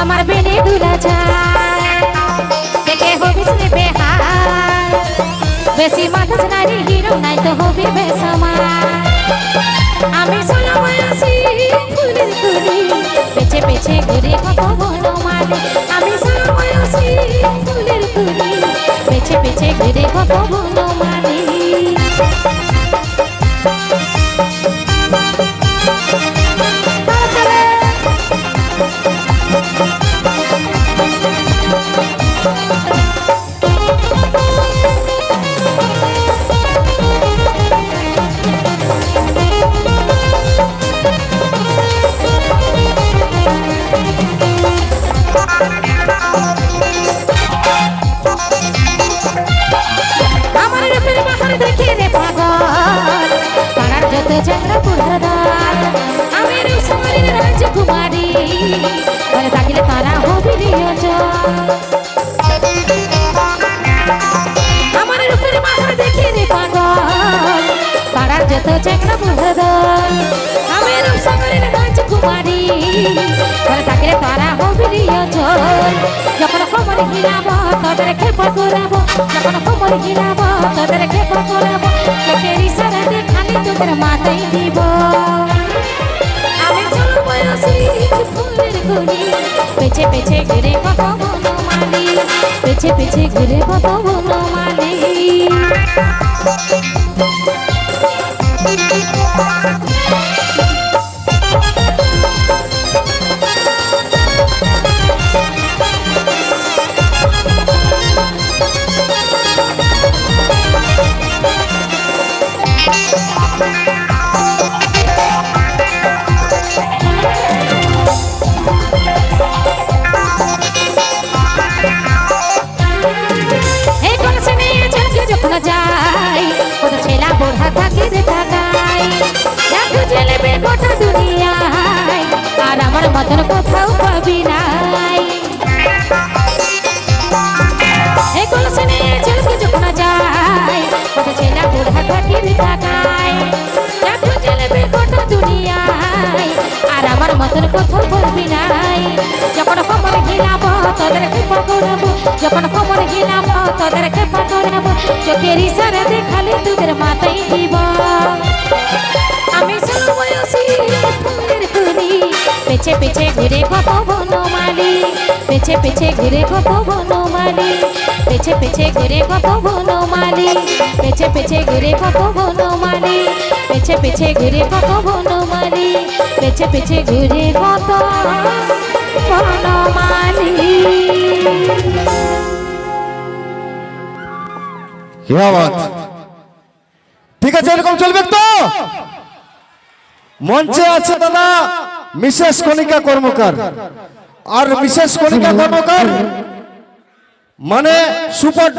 আমার বেনে দুলা যায় দেখে হবিস রে বেহাল বেশি মাথাস নারী হিরো নাই তো হবি বেসামাল আমি সোনা বয়সী ফুলের কুড়ি পেছে পেছে ঘুরে কত বনমালী আমি সোনা বয়সী ফুলের কুড়ি পেছে পেছে ঘুরে কত বনমালী चंद्र पुरदार আমি রুসমারির রাজকুমারী বলে থাকিলে তারা হবি রিয়জ আমার রূপের মাথা দেখে রে পাগল পাড়ার যত চন্দ্র পুরদার আমি রুসমারির রাজকুমারী বলে থাকিলে তারা হবি রিয়জ যখন খবর গিলাব তোদের খেপা করাবো যখন খবর গিলাব তোদের খেপা করাবো চোখের ইশারা দেখালে তোদের মাথায় দিব আমি ছোট বয়সী ফুলের কুড়ি পেছে পেছে ঘুরে কত বনমালী পেছে পেছে ঘুরে কত বনমালী যাই কত ছেলা বোঝা থাকে রে তাকাই দেখো জেলেবে গোটা দুনিয়ায় আর আমার মতন কোথাও পাবি নাই এই কলসে নিয়ে চলকে যখন যাই কত ছেলা বোঝা থাকে রে তাকাই দেখো জেলেবে গোটা দুনিয়ায় আর আমার মতন কোথাও পাবি নাই যখন খবর ঘিরাবো তোদের খেপা করাবো যখন খবর ঘিরাবো তোদের খেপা করাবো চোখের ইশারা দেখালে তোদের মাথায় দিব আমি ছোট বয়সী ফুলের কুড়ি পেছে পেছে ঘুরে কত বনমালী পেছে পেছে ঘুরে কত বনমালী পেছে পেছে ঘুরে কত বনমালী পেছে পেছে ঘুরে কত বনমালী পেছে পেছে ঘুরে কত বনমালী পেছে পেছে ঘুরে কত বনমালী ঠিক আছে এরকম চলবে তো মঞ্চে আছে দাদা মিসেস কণিকা কর্মকার আর মিসেস কণিকা কর্মকার মানে সুপার